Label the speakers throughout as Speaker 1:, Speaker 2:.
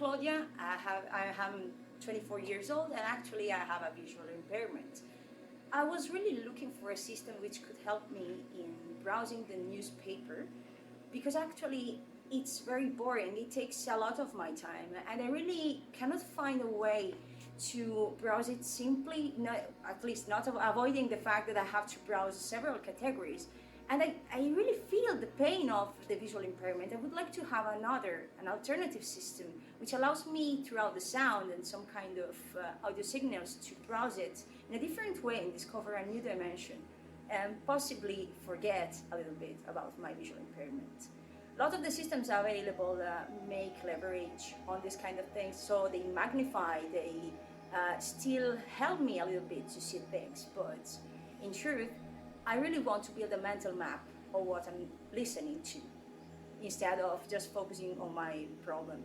Speaker 1: Claudia. I am 24 years old, and actually I have a visual impairment. I was really looking for a system which could help me in browsing the newspaper because actually it's very boring. It takes a lot of my time, and I really cannot find a way to browse it simply, not, at least not avoiding the fact that I have to browse several categories. And I really feel the pain of the visual impairment. I would like to have an alternative system which allows me throughout the sound and some kind of audio signals to browse it in a different way and discover a new dimension and possibly forget a little bit about my visual impairment. A lot of the systems available make leverage on this kind of things, so they magnify, they still help me a little bit to see things, but in truth, I really want to build a mental map of what I'm listening to instead of just focusing on my problem.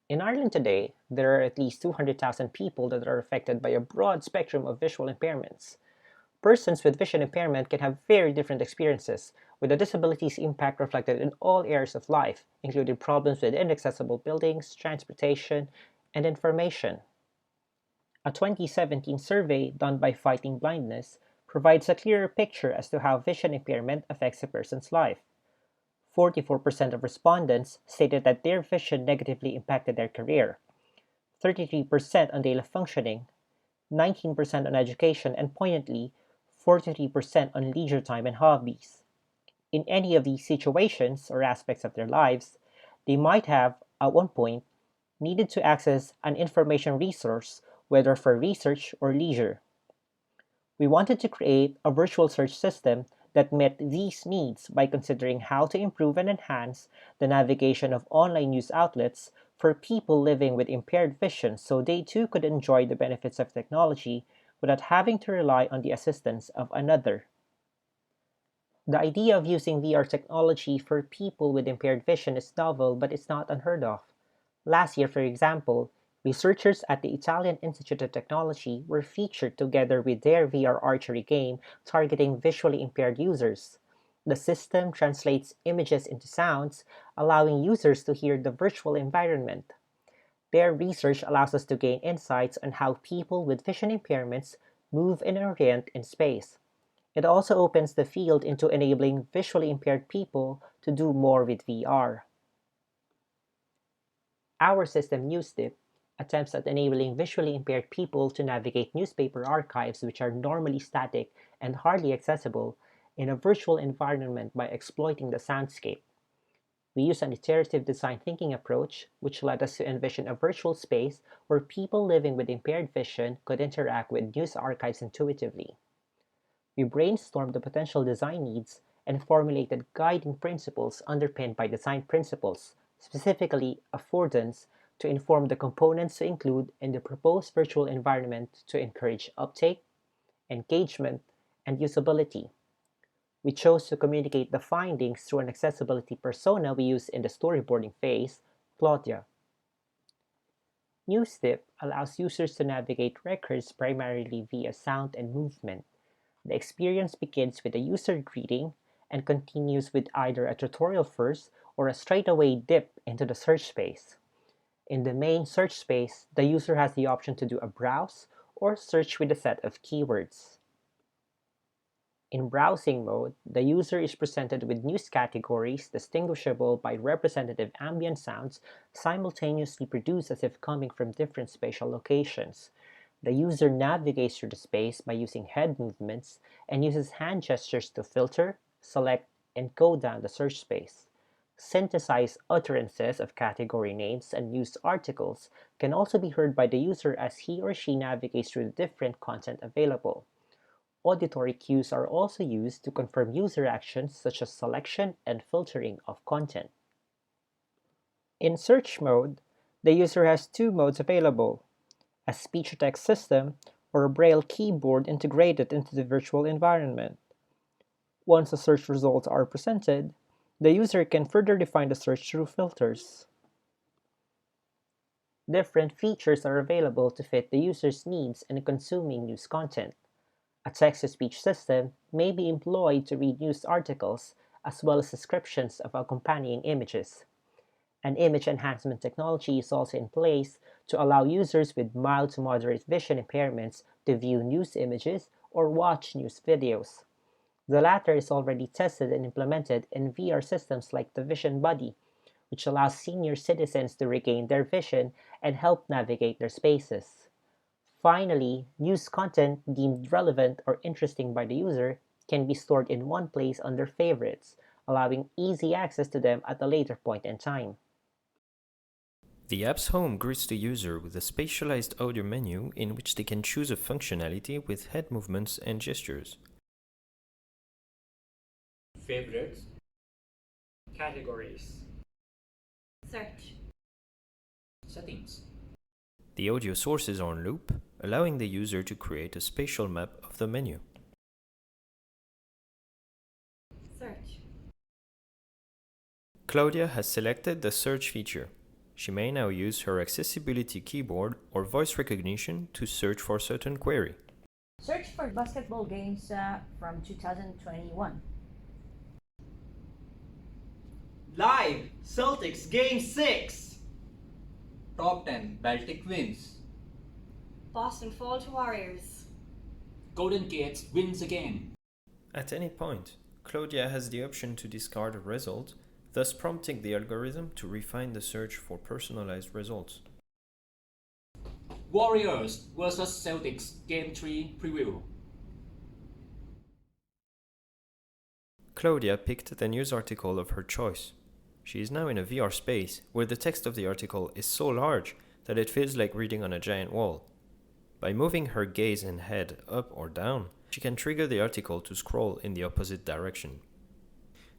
Speaker 2: In Ireland today, there are at least 200,000 people that are affected by a broad spectrum of visual impairments. Persons with vision impairment can have very different experiences, with the disability's impact reflected in all areas of life, including problems with inaccessible buildings, transportation, and information. A 2017 survey done by Fighting Blindness provides a clearer picture as to how vision impairment affects a person's life. 44% of respondents stated that their vision negatively impacted their career, 33% on daily functioning, 19% on education, and poignantly, 43% on leisure time and hobbies. In any of these situations or aspects of their lives, they might have, at one point, needed to access an information resource, whether for research or leisure. We wanted to create a virtual search system that met these needs by considering how to improve and enhance the navigation of online news outlets for people living with impaired vision so they too could enjoy the benefits of technology without having to rely on the assistance of another. The idea of using VR technology for people with impaired vision is novel, but it's not unheard of. Last year, for example, researchers at the Italian Institute of Technology were featured together with their VR archery game targeting visually impaired users. The system translates images into sounds, allowing users to hear the virtual environment. Their research allows us to gain insights on how people with vision impairments move and orient in space. It also opens the field into enabling visually impaired people to do more with VR. Our system, NewsDip, attempts at enabling visually impaired people to navigate newspaper archives which are normally static and hardly accessible in a virtual environment by exploiting the soundscape. We use an iterative design thinking approach, which led us to envision a virtual space where people living with impaired vision could interact with news archives intuitively. We brainstormed the potential design needs and formulated guiding principles underpinned by design principles, specifically affordance, to inform the components to include in the proposed virtual environment to encourage uptake, engagement, and usability. We chose to communicate the findings through an accessibility persona we use in the storyboarding phase, Claudia. NewsTip allows users to navigate records primarily via sound and movement. The experience begins with a user greeting and continues with either a tutorial first or a straightaway dip into the search space. In the main search space, the user has the option to do a browse or search with a set of keywords. In browsing mode, the user is presented with news categories distinguishable by representative ambient sounds simultaneously produced as if coming from different spatial locations. The user navigates through the space by using head movements and uses hand gestures to filter, select, and go down the search space. Synthesized utterances of category names and news articles can also be heard by the user as he or she navigates through the different content available. Auditory cues are also used to confirm user actions such as selection and filtering of content. In search mode, the user has two modes available: a speech-to-text system or a braille keyboard integrated into the virtual environment. Once the search results are presented, the user can further define the search through filters. Different features are available to fit the user's needs in consuming news content. A text-to-speech system may be employed to read news articles, as well as descriptions of accompanying images. An image enhancement technology is also in place to allow users with mild to moderate vision impairments to view news images or watch news videos. The latter is already tested and implemented in VR systems like the Vision Buddy, which allows senior citizens to regain their vision and help navigate their spaces. Finally, news content deemed relevant or interesting by the user can be stored in one place under Favorites, allowing easy access to them at a later point in time.
Speaker 3: The app's home greets the user with a spatialized audio menu in which they can choose a functionality with head movements and gestures.
Speaker 4: Favorites, categories,
Speaker 1: Search.
Speaker 4: settings.
Speaker 3: The audio sources are on loop, allowing the user to create a spatial map of the menu.
Speaker 1: Search.
Speaker 3: Claudia has selected the search feature. She may now use her accessibility keyboard or voice recognition to search for a certain query.
Speaker 1: Search for basketball games from 2021.
Speaker 5: Live Celtics Game 6.
Speaker 6: Top 10 Baltic wins.
Speaker 1: Boston Fall to Warriors.
Speaker 4: Golden Gate wins again.
Speaker 3: At any point, Claudia has the option to discard a result, thus prompting the algorithm to refine the search for personalized results.
Speaker 4: Warriors vs Celtics Game 3 preview.
Speaker 3: Claudia picked the news article of her choice. She is now in a VR space where the text of the article is so large that it feels like reading on a giant wall. By moving her gaze and head up or down, she can trigger the article to scroll in the opposite direction.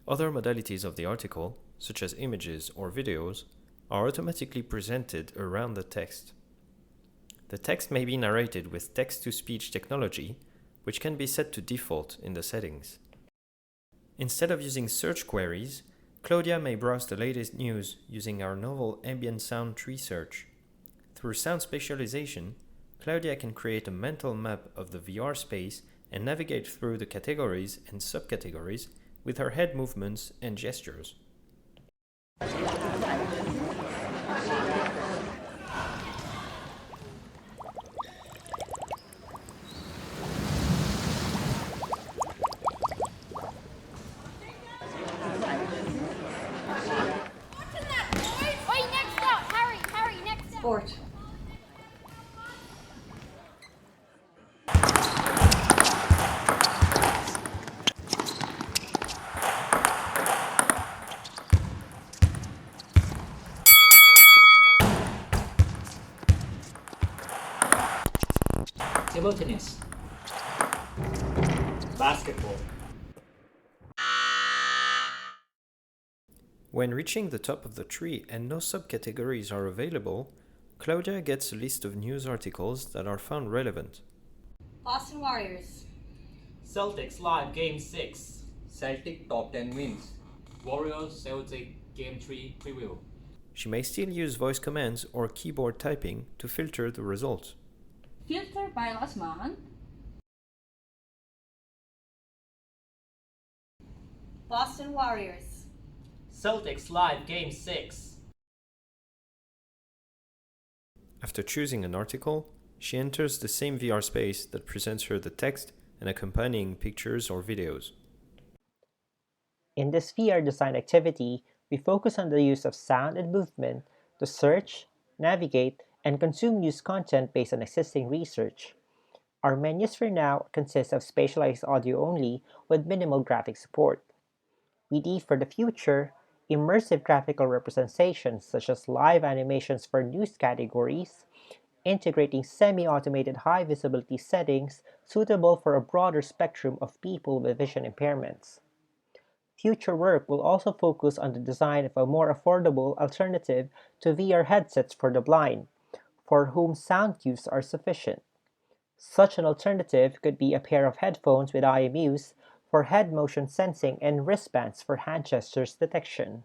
Speaker 3: Other modalities of the article, such as images or videos, are automatically presented around the text. The text may be narrated with text-to-speech technology, which can be set to default in the settings. Instead of using search queries, Claudia may browse the latest news using our novel ambient sound tree search. Through sound spatialization, Claudia can create a mental map of the VR space and navigate through the categories and subcategories with her head movements and gestures.
Speaker 1: Sport.
Speaker 4: Table tennis. Basketball.
Speaker 3: When reaching the top of the tree and no subcategories are available, Claudia gets a list of news articles that are found relevant.
Speaker 1: Boston Warriors.
Speaker 5: Celtics Live Game 6.
Speaker 6: Celtic top 10 wins.
Speaker 4: Warriors Celtic Game 3 preview.
Speaker 3: She may still use voice commands or keyboard typing to filter the results.
Speaker 1: Filter by last month. Boston Warriors.
Speaker 5: Celtics Live Game 6.
Speaker 3: After choosing an article, she enters the same VR space that presents her the text and accompanying pictures or videos.
Speaker 2: In this VR design activity, we focus on the use of sound and movement to search, navigate, and consume news content based on existing research. Our menus for now consist of spatialized audio only with minimal graphic support. We need for the future immersive graphical representations such as live animations for news categories, integrating semi-automated high-visibility settings suitable for a broader spectrum of people with vision impairments. Future work will also focus on the design of a more affordable alternative to VR headsets for the blind, for whom sound cues are sufficient. Such an alternative could be a pair of headphones with IMUs for head motion sensing and wristbands for hand gestures detection.